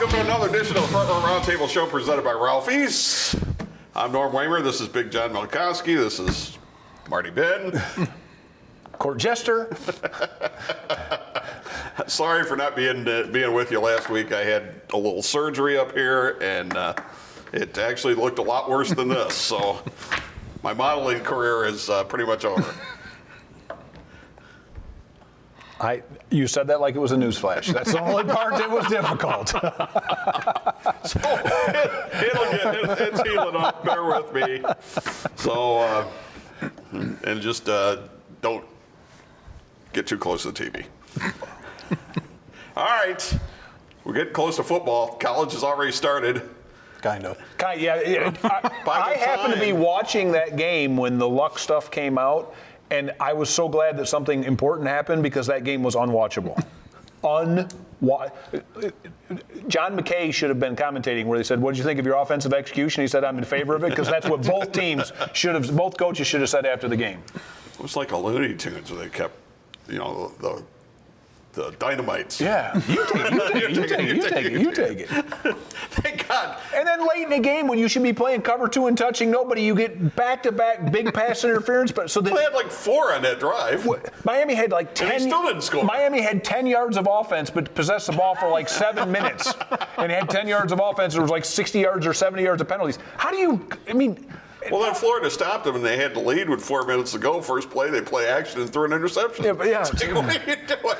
welcome to another edition of the Front Row Roundtable show presented by Ralphie's. I'm Norm Weimer. This is Big John Milkowski. This is Marty Ben. Court Jester. Sorry for not being with you last week. I had a little surgery up here, and it actually looked a lot worse than this. So my modeling career is pretty much over. You said that like it was a newsflash. That's the only part that was difficult. So it's healing up. Bear with me. So, and just don't get too close to the TV. All right. We're getting close to football. College has already started. Kind of. Yeah. I happened to be watching that game when the luck stuff came out. And I was so glad that something important happened because that game was unwatchable. John McKay should have been commentating where they said, "What did you think of your offensive execution?" He said, "I'm in favor of it," because that's what both coaches should have said after the game. It was like a Looney Tunes where they kept, the dynamites. Yeah, you take it. Thank God. And then late in the game, when you should be playing cover two and touching nobody, you get back-to-back big pass interference. But so they had like 4 on that drive. Miami had like 10. And they still didn't score. Miami had 10 yards of offense, but possessed the ball for like 7 minutes, and had 10 yards of offense. There was like 60 yards or 70 yards of penalties. How do you? Well, then Florida stopped them, and they had the lead with 4 minutes to go. First play, they play action and threw an interception. Yeah. What are you doing?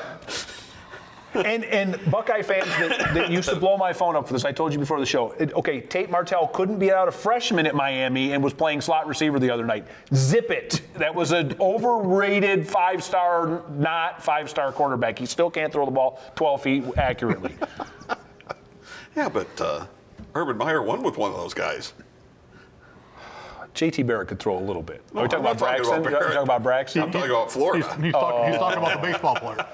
And Buckeye fans that used to blow my phone up for this, I told you before the show. Tate Martell couldn't beat out a freshman at Miami and was playing slot receiver the other night. Zip it. That was an overrated 5-star, not 5-star quarterback. He still can't throw the ball 12 feet accurately. Yeah, but Urban Meyer won with one of those guys. J.T. Barrett could throw a little bit. No, Are we talking about Braxton? You're talking about Braxton? I'm talking about Florida. He's talking about the baseball player.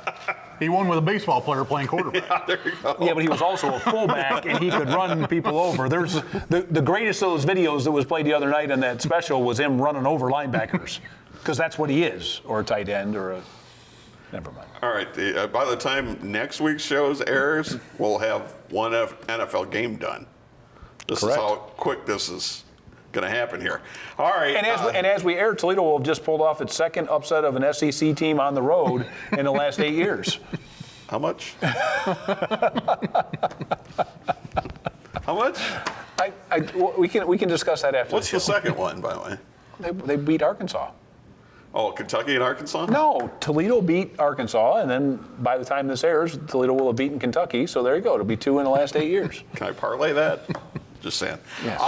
He won with a baseball player playing quarterback. Yeah, there you go. Yeah, but he was also a fullback, and he could run people over. There's the greatest of those videos that was played the other night in that special was him running over linebackers, because that's what he is, or a tight end, or a. Never mind. All right. By the time next week's show airs, we'll have one NFL game done. This Correct. is how quick this is going to happen here. All right. And as we air, Toledo will have just pulled off its second upset of an SEC team on the road in the last 8 years. How much? How much? We can discuss that after. What's the second one, by the way? They beat Arkansas. Oh, Kentucky and Arkansas? No, Toledo beat Arkansas, and then by the time this airs, Toledo will have beaten Kentucky. So there you go. It'll be 2 in the last 8 years. Can I parlay that? Just saying. Yes.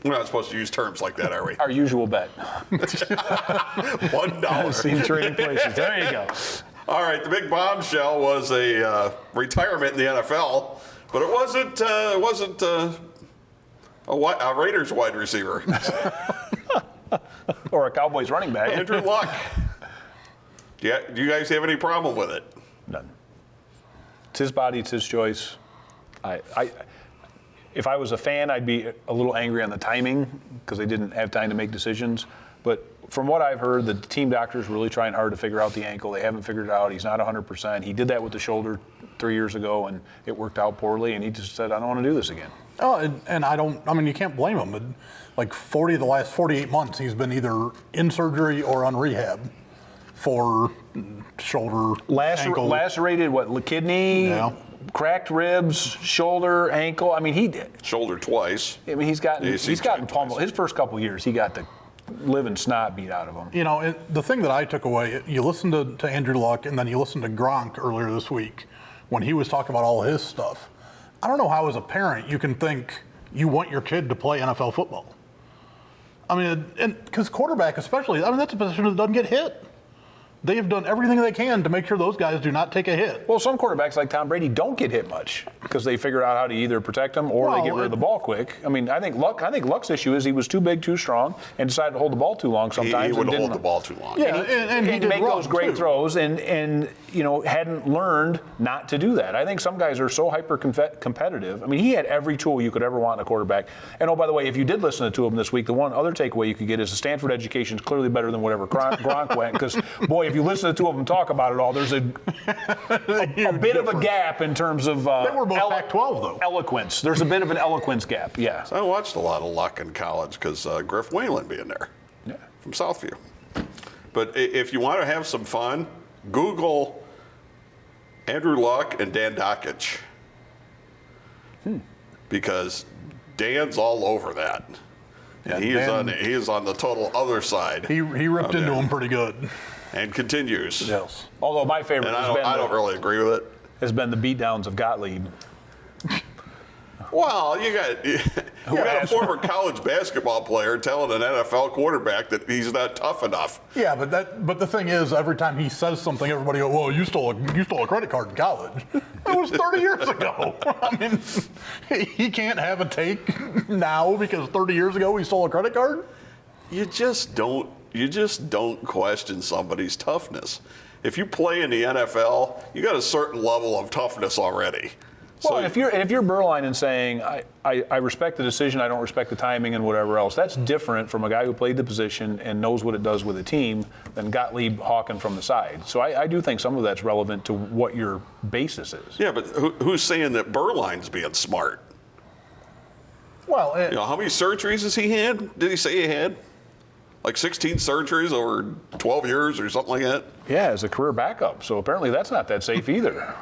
We're not supposed to use terms like that, are we? Our usual bet. $1. Seen trading places. There you go. All right, the big bombshell was a retirement in the NFL, but it wasn't a Raiders wide receiver. Or a Cowboys running back. Andrew Luck. Do you guys have any problem with it? None. It's his body. It's his choice. If I was a fan, I'd be a little angry on the timing because they didn't have time to make decisions. But from what I've heard, the team doctor's really trying hard to figure out the ankle. They haven't figured it out. He's not 100%. He did that with the shoulder 3 years ago, and it worked out poorly, and he just said, I don't want to do this again. Oh, and you can't blame him. Like 40 of the last 48 months, he's been either in surgery or on rehab for shoulder, ankle. Lacerated, kidney? Yeah. Cracked ribs, shoulder, ankle. I mean, he did. Shoulder twice. I mean, he's gotten pummeled. His first couple of years, he got the living snot beat out of him. The thing that I took away, you listen to Andrew Luck, and then you listen to Gronk earlier this week when he was talking about all his stuff. I don't know how, as a parent, you can think you want your kid to play NFL football. I mean, because quarterback especially, that's a position that doesn't get hit. They have done everything they can to make sure those guys do not take a hit. Well, some quarterbacks like Tom Brady don't get hit much because they figure out how to either protect them or they get rid of the ball quick. I mean, I think Luck's issue is he was too big, too strong, and decided to hold the ball too long sometimes. He would hold the ball too long. Yeah, and he make those great throws and hadn't learned not to do that. I think some guys are so hyper competitive. I mean, he had every tool you could ever want in a quarterback. And oh, by the way, if you did listen to him this week, the one other takeaway you could get is the Stanford education is clearly better than whatever Gronk went. Because boy, if you listen to the two of them talk about it all, there's a bit of a gap in terms of. They were both Pac-12, though. Eloquence. There's a bit of an eloquence gap, yeah. So I watched a lot of Luck in college because Griff Whalen being there from Southview. But if you want to have some fun, Google Andrew Luck and Dan Dockich. Because Dan's all over that. Yeah, he is on the total other side. He ripped into him pretty good. And continues. Yes. Although my favorite And I don't really agree with it. has been the beatdowns of Gottlieb. Well, you got a former college basketball player telling an NFL quarterback that he's not tough enough. Yeah, but the thing is, every time he says something, everybody goes, "Well, you stole a credit card in college." That was 30 years ago. I mean, he can't have a take now because 30 years ago he stole a credit card. You just don't question somebody's toughness. If you play in the NFL, you got a certain level of toughness already. Well, if you're Berline and saying, I respect the decision, I don't respect the timing and whatever else, that's different from a guy who played the position and knows what it does with a team than Gottlieb hawking from the side. So I do think some of that's relevant to what your basis is. Yeah, but who's saying that Berline's being smart? Well, How many surgeries has he had? Did he say he had? Like 16 surgeries over 12 years or something like that? Yeah, as a career backup. So apparently that's not that safe either.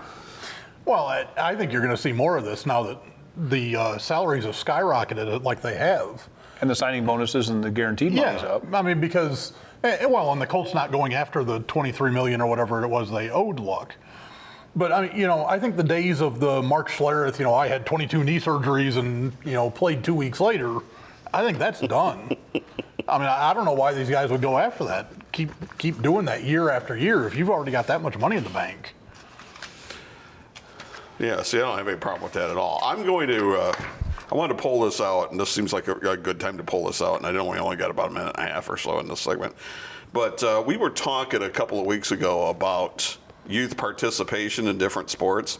Well, I think you're going to see more of this now that the salaries have skyrocketed like they have. And the signing bonuses and the guaranteed money's up. I mean, because, and the Colts not going after the $23 million or whatever it was they owed Luck. But, I mean, I think the days of the Mark Schlereth, I had 22 knee surgeries and, played 2 weeks later, I think that's done. I mean, I don't know why these guys would go after that. Keep doing that year after year if you've already got that much money in the bank. Yeah, see, I don't have any problem with that at all. I wanted to pull this out, and this seems like a good time to pull this out, and I know we only got about a minute and a half or so in this segment. But we were talking a couple of weeks ago about youth participation in different sports.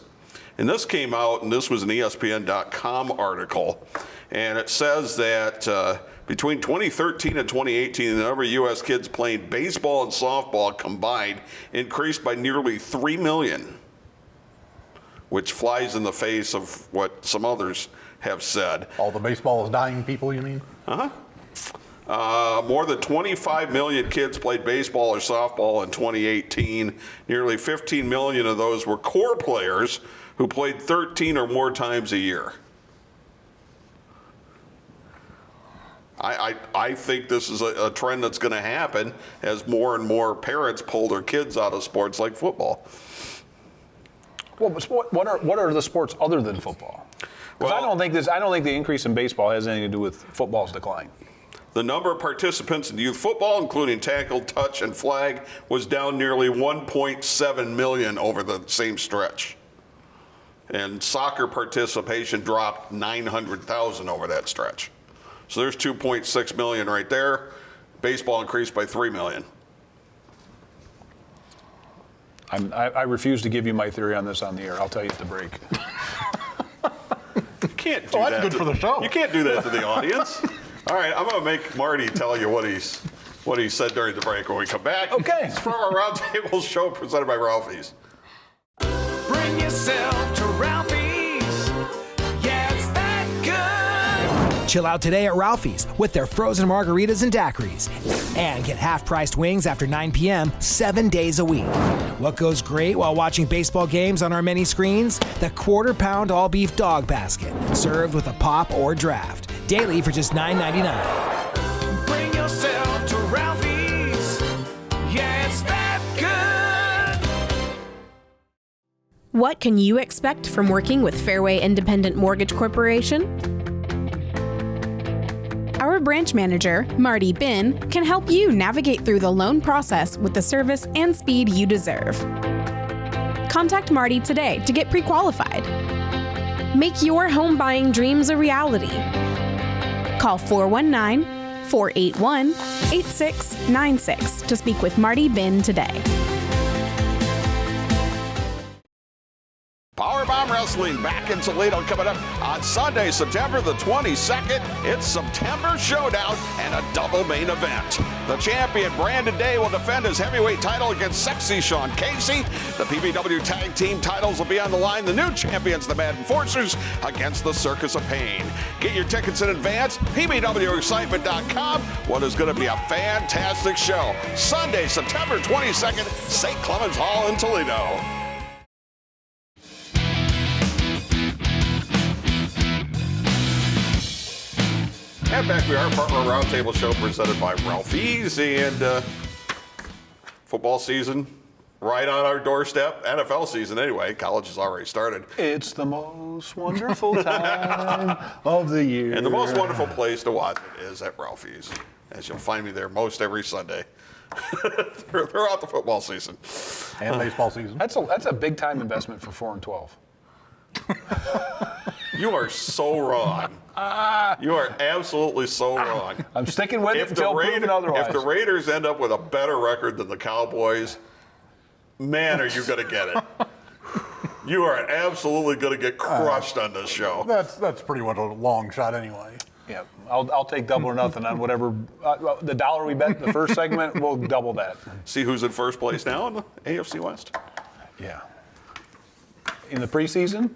And this came out, and this was an ESPN.com article, and it says that between 2013 and 2018, the number of U.S. kids playing baseball and softball combined increased by nearly 3 million. Which flies in the face of what some others have said. All the baseball is dying people, you mean? More than 25 million kids played baseball or softball in 2018. Nearly 15 million of those were core players who played 13 or more times a year. I think this is a trend that's going to happen as more and more parents pull their kids out of sports like football. Well, what are the sports other than football? Because I don't think the increase in baseball has anything to do with football's decline. The number of participants in youth football, including tackle, touch, and flag, was down nearly 1.7 million over the same stretch. And soccer participation dropped 900,000 over that stretch. So there's 2.6 million right there. Baseball increased by 3 million. I refuse to give you my theory on this on the air. I'll tell you at the break. You can't do that's that. good for the show. You can't do that to the audience. All right, I'm going to make Marty tell you what he said during the break when we come back. Okay. It's from our Roundtable show presented by Ralphie's. Bring yourself to Ralphie's. Yeah, it's that good. Chill out today at Ralphie's with their frozen margaritas and daiquiris. And get half-priced wings after 9 p.m. 7 days a week. What goes great while watching baseball games on our many screens? The quarter-pound all-beef dog basket, served with a pop or draft. Daily for just $9.99. Bring yourself to Ralphie's. Yeah, it's that good. What can you expect from working with Fairway Independent Mortgage Corporation? Our branch manager, Marty Bin, can help you navigate through the loan process with the service and speed you deserve. Contact Marty today to get pre-qualified. Make your home buying dreams a reality. Call 419-481-8696 to speak with Marty Bin today. Powerbomb Wrestling back in Toledo coming up on Sunday, September the 22nd. It's September Showdown and a double main event. The champion, Brandon Day, will defend his heavyweight title against Sexy Sean Casey. The PBW Tag Team titles will be on the line. The new champions, the Mad Enforcers, against the Circus of Pain. Get your tickets in advance, pbwexcitement.com. What is going to be a fantastic show. Sunday, September 22nd, St. Clements Hall in Toledo. And back we are, partner Roundtable show presented by Ralphie's, and football season right on our doorstep. NFL season anyway. College has already started. It's the most wonderful time of the year. And the most wonderful place to watch it is at Ralphie's, as you'll find me there most every Sunday throughout the football season. And baseball season. That's a big time investment for 4 and 12. You are so wrong. You are absolutely so wrong. I'm sticking with it until proven otherwise. If the Raiders end up with a better record than the Cowboys, man, are you going to get it. You are absolutely going to get crushed on this show. That's pretty much a long shot anyway. Yeah, I'll take double or nothing on whatever. The dollar we bet in the first segment, we'll double that. See who's in first place now in the AFC West? Yeah. In the preseason?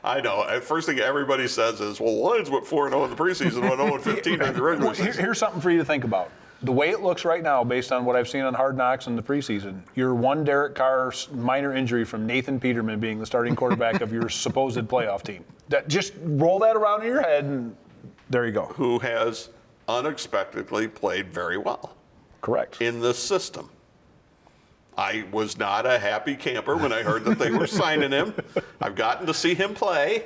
I know. First thing everybody says is, well, Lions went 4-0 in the preseason, went 0-15 in the regular season. Here's something for you to think about. The way it looks right now, based on what I've seen on Hard Knocks in the preseason, you're one Derek Carr minor injury from Nathan Peterman being the starting quarterback of your supposed playoff team. Just roll that around in your head, and there you go. Who has unexpectedly played very well. Correct. In this system. I was not a happy camper when I heard that they were signing him. I've gotten to see him play,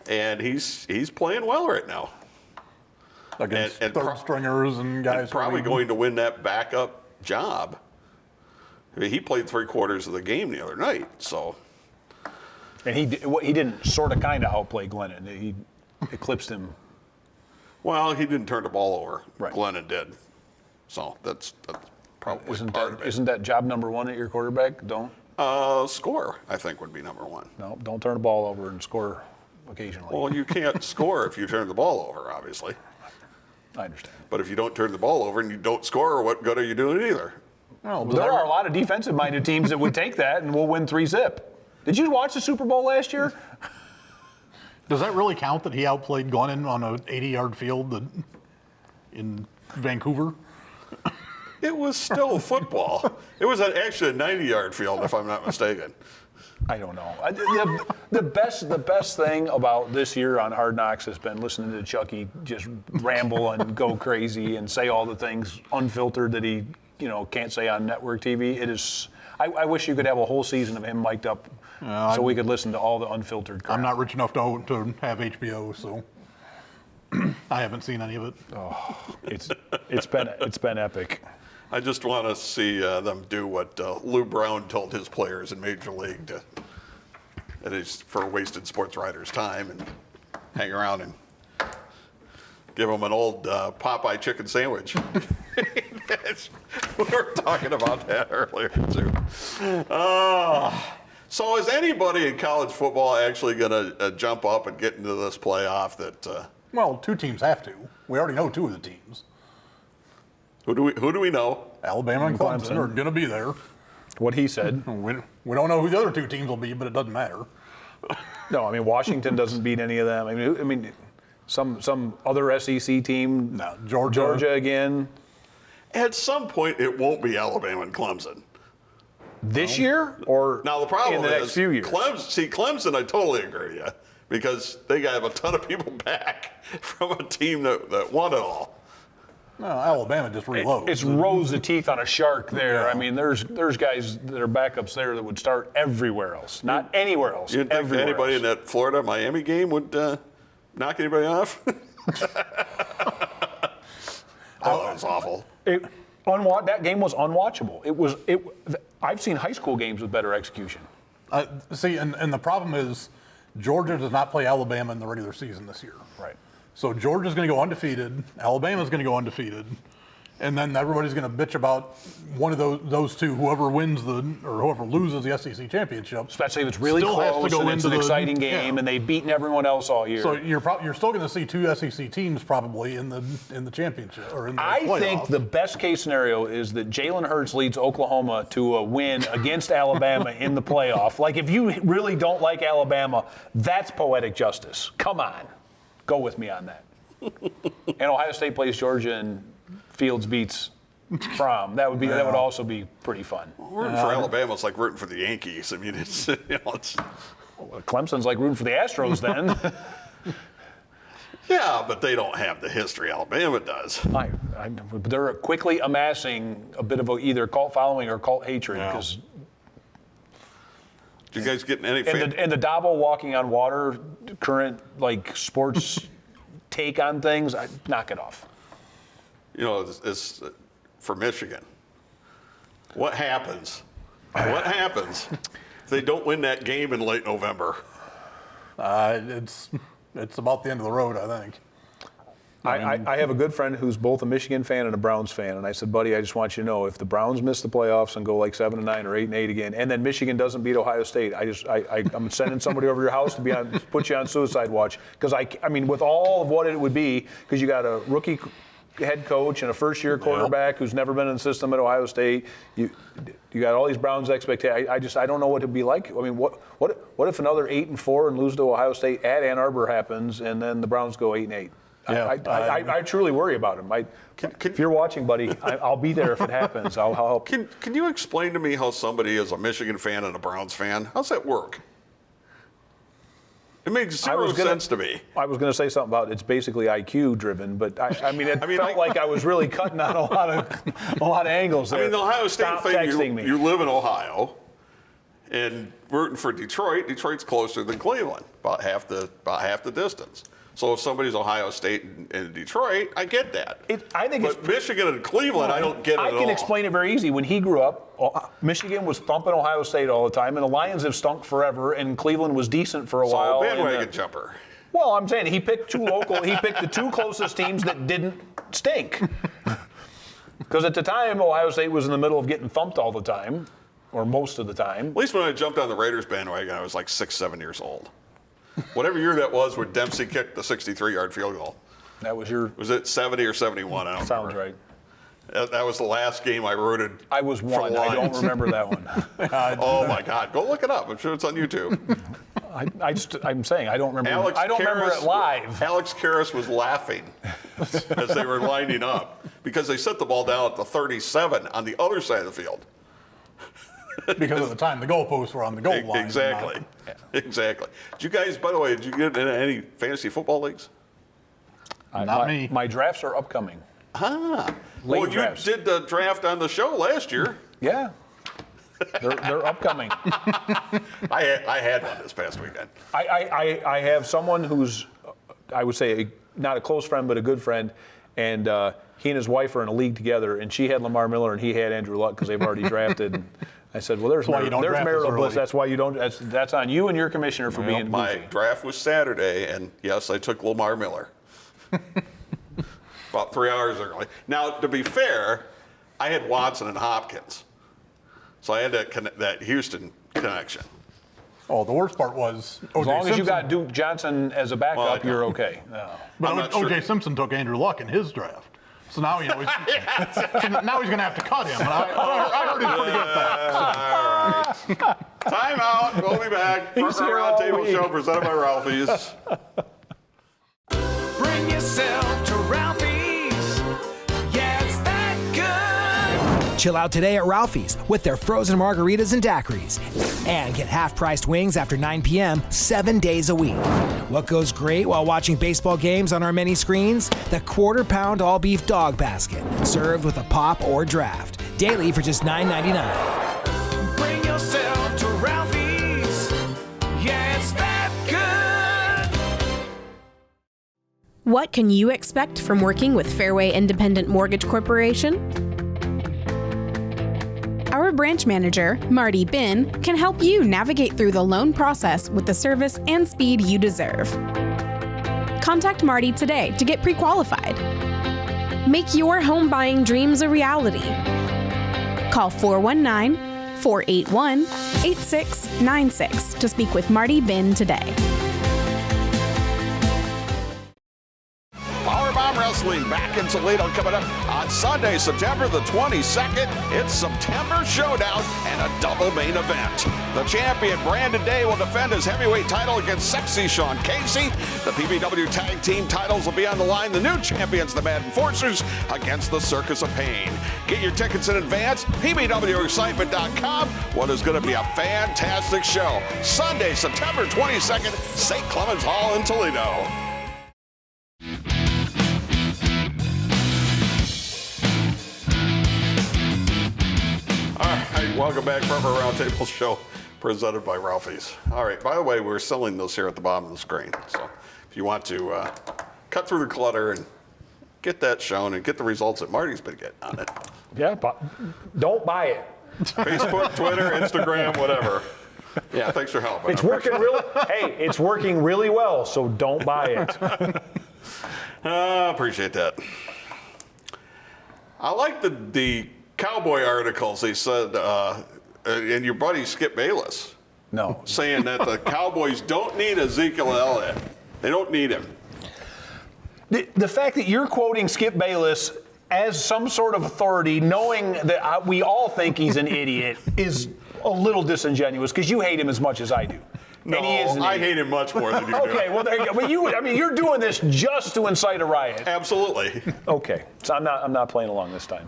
and he's playing well right now. Against third stringers and guys. Probably going to win that backup job. I mean, he played 3/4 of the game the other night, so. And he didn't sort of kind of outplay Glennon. He eclipsed him. Well, he didn't turn the ball over. Right. Glennon did. So that's probably part of it. Isn't that job number one at your quarterback? Don't. Score, I think, would be number one. No, don't turn the ball over and score occasionally. Well, you can't score if you turn the ball over, obviously. I understand. But if you don't turn the ball over and you don't score, what good are you doing either? Well, There are a lot of defensive-minded teams that would take that, and we'll win 3-0. Did you watch the Super Bowl last year? Does that really count that he outplayed Glennon on an 80-yard field in Vancouver? It was still football. It was actually a 90-yard field, if I'm not mistaken. I don't know. The best thing about this year on Hard Knocks has been listening to Chucky just ramble and go crazy and say all the things unfiltered that he can't say on network TV. It is. I wish you could have a whole season of him mic'd up so we could listen to all the unfiltered crap. I'm not rich enough to have HBO, so I haven't seen any of it. Oh, it's been epic. I just want to see them do what Lou Brown told his players in Major League for wasted sports writers' time and hang around and give them an old Popeye chicken sandwich. We were talking about that earlier, too. So is anybody in college football actually going to jump up and get into this playoff that... Well, 2 teams have to. We already know 2 of the teams. Who do we know? Alabama and Clemson are going to be there. What he said. We don't know who the other 2 teams will be, but it doesn't matter. No, I mean Washington doesn't beat any of them. I mean some other SEC team. No, Georgia again. At some point, it won't be Alabama and Clemson. This year or Now the problem in the is next few years? Clemson, I totally agree with you, because they have a ton of people back from a team that won it all. No, Alabama just reloads. It's rows of teeth on a shark there. Yeah. I mean, there's guys that are backups there that would start everywhere else, not anywhere else. You'd think everywhere anybody else. in that Florida-Miami game would knock anybody off? Oh, that was awful. That game was unwatchable. I've seen high school games with better execution. See, and the problem is Georgia does not play Alabama in the regular season this year. Right. So Georgia's going to go undefeated. Alabama's going to go undefeated. and then everybody's going to bitch about one of those two, whoever wins or whoever loses the SEC championship. Especially if it's really still has to close go and it's into an the- exciting game yeah. and they've beaten everyone else all year. So you're still going to see two SEC teams probably in the championship or in the I playoff. think the best case scenario is that Jalen Hurts leads Oklahoma to a win against Alabama in the playoff. Like, if you really don't like Alabama, that's poetic justice. Come on. Go with me on that. And Ohio State plays Georgia and Fields beats Fromm. That would also be pretty fun. Rooting for Alabama is like rooting for the Yankees. I mean, it's, it's Clemson's like rooting for the Astros then. yeah, but they don't have the history Alabama does. They're quickly amassing a bit of either cult following or cult hatred because. Did you guys get any? And the Dabo walking on water, current like sports take on things, knock it off. You know, it's for Michigan. What happens? What happens if they don't win that game in late November? It's about the end of the road, I think. I have a good friend who's both a Michigan fan and a Browns fan, and I said, buddy, I just want you to know if the Browns miss the playoffs and go like 7-9 or 8-8 again, and then Michigan doesn't beat Ohio State, I'm sending somebody over to your house to put you on suicide watch, because I mean, with all of what it would be, because you got a rookie head coach and a first-year quarterback who's never been in the system at Ohio State. You got all these Browns expectations. I don't know what it'd be like. I mean, what if another 8-4 and lose to Ohio State at Ann Arbor happens, and then the Browns go 8-8? Yeah, I truly worry about him. If you're watching, buddy, I'll be there if it happens. I'll help. Can you explain to me how somebody is a Michigan fan and a Browns fan? How's that work? It makes zero sense to me. I was going to say something about it's basically IQ driven, but I mean, it felt like I was really cutting on a lot of angles there. I mean, the Ohio State Stop thing, texting me. you live in Ohio, and rooting for Detroit. Detroit's closer than Cleveland, about half the distance. So if somebody's Ohio State and Detroit, I get that. But Michigan and Cleveland, I don't get it at all. I can explain it very easy. When he grew up, Michigan was thumping Ohio State all the time, and the Lions have stunk forever, and Cleveland was decent for a while. Bandwagon jumper. Well, I'm saying he picked he picked the two closest teams that didn't stink. Because at the time, Ohio State was in the middle of getting thumped all the time, or most of the time. At least when I jumped on the Raiders bandwagon, I was like 6-7 years old. Whatever year that was when Dempsey kicked the 63-yard field goal. That was Was it 70 or 71? I don't Sounds remember. right. That was the last game I rooted. I was one. I don't remember that one. Oh my God! Go look it up. I'm sure it's on YouTube. I'm saying I don't remember. I don't remember it live. Alex Karras was laughing as they were lining up because they set the ball down at the 37 on the other side of the field. Because at the time, the goalposts were on the goal line. Exactly. Exactly. Did you guys, by the way, did you get in any fantasy football leagues? Not me. My drafts are upcoming. Well, drafts. you did the draft on the show last year. Yeah. They're upcoming. I had one this past weekend. I have someone who's, I would say, not a close friend, but a good friend, and he and his wife are in a league together, and she had Lamar Miller, and he had Andrew Luck because they've already drafted. And I said, well, there's marital bliss. That's why you don't. That's on you and your commissioner for being My goofy. draft was Saturday, and yes, I took Lamar Miller. About 3 hours early. Now, to be fair, I had Watson and Hopkins, so I had that Houston connection. Oh, the worst part was As long as you got Duke Johnson as a backup, you're okay. But O.J. Simpson took Andrew Luck in his draft. So now, he's now he's going to have to cut him. And I heard he's pretty good at that. All right. Time out. We'll be back. He's here all Roundtable week. show presented by Ralphie's. Bring yourself to Ralphie's. Yeah, it's that good. Chill out today at Ralphie's with their frozen margaritas and daiquiris. And get half-priced wings after 9 p.m. 7 days a week. What goes great while watching baseball games on our many screens? The quarter-pound all-beef dog basket, served with a pop or draft. Daily for just $9.99. Bring yourself to Ralphie's. Yeah, it's that good. What can you expect from working with Fairway Independent Mortgage Corporation? Our branch manager, Marty Bin, can help you navigate through the loan process with the service and speed you deserve. Contact Marty today to get pre-qualified. Make your home buying dreams a reality. Call 419-481-8696 to speak with Marty Bin today. Powerbomb Wrestling back in Toledo coming up on Sunday, September the 22nd. It's September Showdown and a double main event. The champion, Brandon Day, will defend his heavyweight title against Sexy Sean Casey. The PBW Tag Team titles will be on the line. The new champions, the Mad Enforcers, against the Circus of Pain. Get your tickets in advance, pbwexcitement.com. What is going to be a fantastic show. Sunday, September 22nd, St. Clements Hall in Toledo. Welcome back from our Roundtable show presented by Ralphie's. All right, by the way, we're selling those here at the bottom of the screen. So if you want to cut through the clutter and get that shown and get the results that Marty's been getting on it. Yeah, but don't buy it. Facebook, Twitter, Instagram, whatever. Yeah, thanks for helping. It's working really. Hey, it's working really well. So don't buy it. Appreciate that. I like the Cowboy articles. They said, and your buddy Skip Bayless. No. Saying that the Cowboys don't need Ezekiel Elliott. They don't need him. The fact that you're quoting Skip Bayless as some sort of authority, knowing that we all think he's an idiot, is a little disingenuous because you hate him as much as I do. No, and he is I hate him much more than you do. Okay, well there you go. But you're doing this just to incite a riot. Absolutely. Okay, so I'm not playing along this time.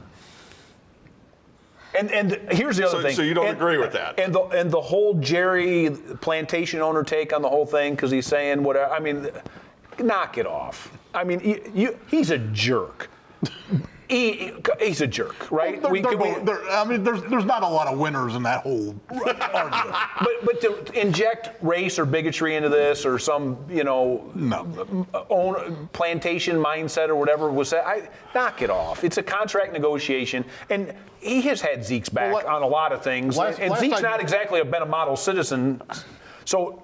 And here's the other thing. So you don't agree with that? And the whole Jerry plantation owner take on the whole thing because he's saying whatever. I mean, knock it off. I mean, he's a jerk. He's a jerk, right? I mean, there's not a lot of winners in that whole argument. But to inject race or bigotry into this or some, own plantation mindset or whatever was said, knock it off. It's a contract negotiation, and he has had Zeke's back on a lot of things. And Zeke's not exactly been a model citizen, so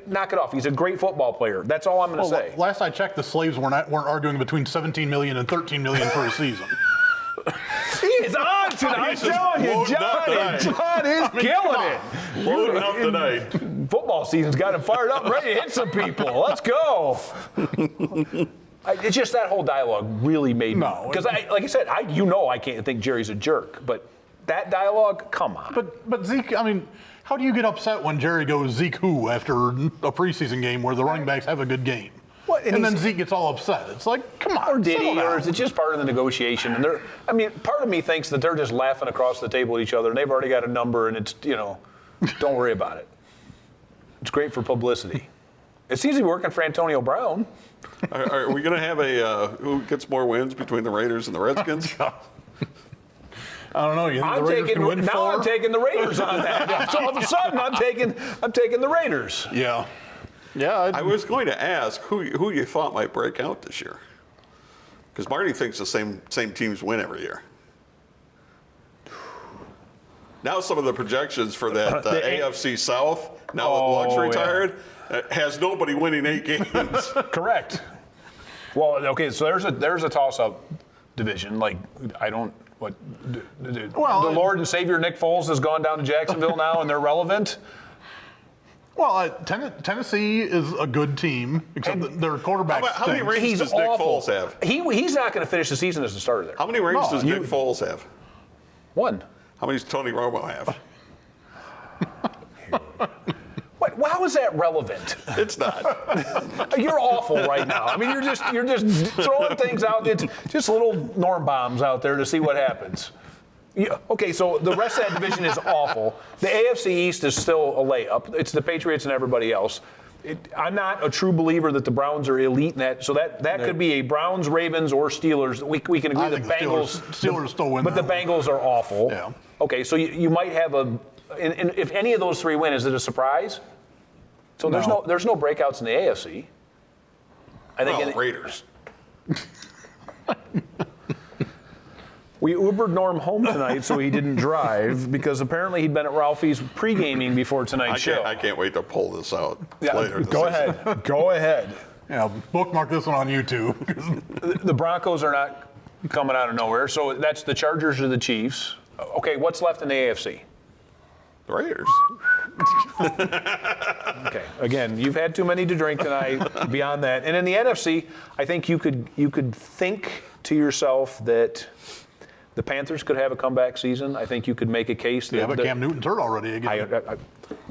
knock it off. He's a great football player. That's all I'm going to say. Last I checked, the slaves weren't arguing between $17 million and $13 million for a season. He is on tonight. I'm telling you, John is killing it. Loading up tonight. Football season's got him fired up and ready to hit some people. Let's go. It's just that whole dialogue really made me. Because, like I said, I can't think Jerry's a jerk, but that dialogue, come on. But Zeke, I mean, how do you get upset when Jerry goes Zeke who after a preseason game where the running backs have a good game? What, and then Zeke gets all upset. It's like, come on. Or did he? Or is it just part of the negotiation? And part of me thinks that they're just laughing across the table at each other and they've already got a number and it's, don't worry about it. It's great for publicity. It seems to be working for Antonio Brown. Are we going to have a who gets more wins between the Raiders and the Redskins? I don't know. You think the Raiders can win four? I'm taking the Raiders on that. So all of a sudden, I'm taking the Raiders. Yeah. I was going to ask who you thought might break out this year, because Marty thinks the same teams win every year. Now some of the projections for that AFC South, now that Luck's retired, has nobody winning 8 games. Correct. Well, okay, so there's a toss-up division. Like the Lord and Savior Nick Foles has gone down to Jacksonville now, and they're relevant. Well, Tennessee is a good team, except that their quarterback How many rings does Nick Foles have? He's not going to finish the season as a starter there. How many rings does Nick Foles have? 1. How many does Tony Romo have? How is that relevant? It's not. You're awful right now. I mean, you're just throwing things out. It's just little Norm bombs out there to see what happens. Okay, so the rest of that division is awful. The AFC East is still a layup. It's the Patriots and everybody else. I'm not a true believer that the Browns are elite in that. So that could be a Browns, Ravens, or Steelers. We can agree the Bengals. Steelers still win. But the Bengals are awful. Yeah. Okay, so you might have if any of those 3 win, is it a surprise? So there's no breakouts in the AFC. I think Raiders. We Ubered Norm home tonight so he didn't drive because apparently he'd been at Ralphie's pre-gaming before tonight's show. I can't wait to pull this out later. Go ahead. Go ahead. Yeah, bookmark this one on YouTube. The Broncos are not coming out of nowhere. So that's the Chargers or the Chiefs. Okay, what's left in the AFC? The Raiders. Okay, again, you've had too many to drink tonight. Beyond that, and in the NFC, I think you could think to yourself that the Panthers could have a comeback season. I think you could make a case that. Yeah, but Cam Newton's hurt already again. I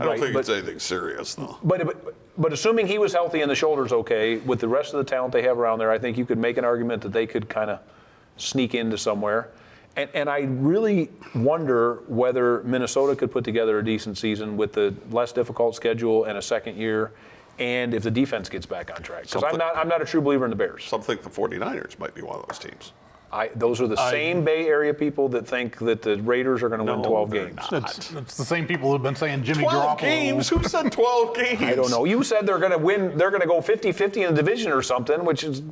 don't think it's anything serious, though. But assuming he was healthy and the shoulder's okay, with the rest of the talent they have around there, I think you could make an argument that they could kind of sneak into somewhere. And I really wonder whether Minnesota could put together a decent season with the less difficult schedule and a second year, and if the defense gets back on track. Because I'm not a true believer in the Bears. Some think the 49ers might be one of those teams. Those are the same Bay Area people that think that the Raiders are going to win 12 games. It's the same people who've been saying Jimmy 12 Garoppolo. games? Who said 12 games? I don't know. You said they're going to win. They're going to go 50-50 in the division or something, which is.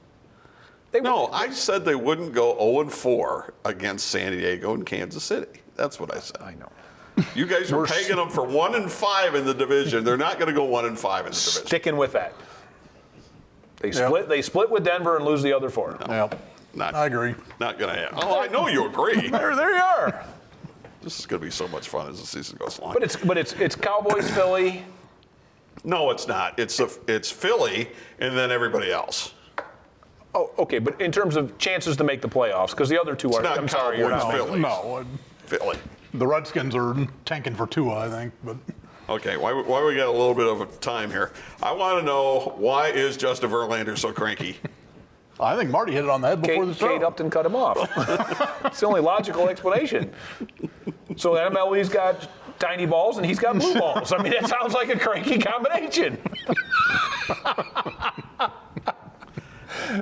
No, I said they wouldn't go 0-4 against San Diego and Kansas City. That's what I said. I know. You guys were pegging them for 1-5 in the division. They're not going to go 1-5 in the division. Sticking with that. They split. They split with Denver and lose the other 4. Yeah, I agree. Not going to happen. Oh, I know you agree. There you are. This is going to be so much fun as the season goes along. But it's Cowboys, Philly. No, it's not. It's Philly and then everybody else. Oh, okay. But in terms of chances to make the playoffs, because the other two are. not I'm sorry, you're Cowboys, not. Phillies. No, Philly. the Redskins are tanking for Tua, I think. But Okay, why we got a little bit of a time here? I want to know, why is Justin Verlander so cranky? I think Marty hit it on the head before the show. Kate Upton cut him off. It's the only logical explanation. So MLB's got tiny balls and he's got blue balls. I mean, that sounds like a cranky combination.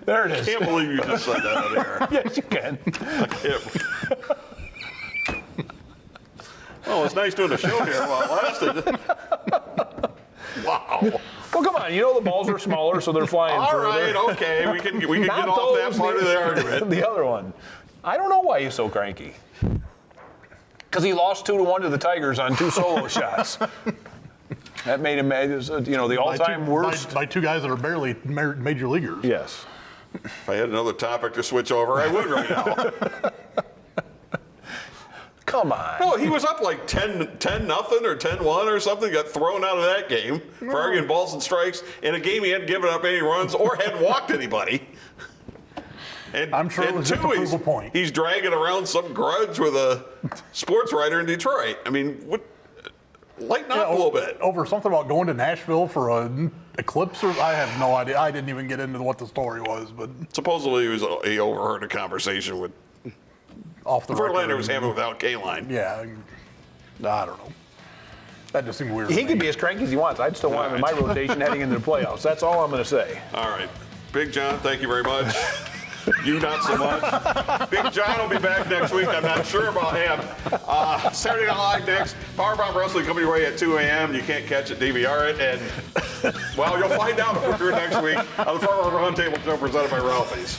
There it is. I can't believe you just said that on air. Yes, you can. Oh, it's nice doing a show here while it lasted. Wow. Well, come on. You know the balls are smaller, so they're flying All further. right, okay. We can get Not off that those, part of the argument. The other one. I don't know why he's so cranky. Because he lost 2-1 to the Tigers on 2 solo shots. That made him, the all-time worst. By 2 guys that are barely major leaguers. Yes. If I had another topic to switch over, I would right now. Come on. No, he was up like 10-0 or 10-1 or something, got thrown out of that game for arguing balls and strikes in a game he hadn't given up any runs or hadn't walked anybody. And, I'm sure it was just to prove a point. He's dragging around some grudge with a sports writer in Detroit. I mean, lighten up a little bit. Over something about going to Nashville for an eclipse, or I have no idea. I didn't even get into what the story was, but Supposedly he overheard a conversation with off the record. Verlander was having without K-line. Yeah, I don't know. That just seemed weird. He to can me. be as cranky as he wants. I'd still want him in my rotation heading into the playoffs. That's all I'm going to say. All right. Big John, thank you very much. You not so much. Big John will be back next week. I'm not sure about him. Saturday Night Live next. Powerbomb Wrestling coming your way at 2 a.m. You can't catch it, DVR it. And, well, you'll find out if we're here next week on the Roundtable show presented by Ralphie's.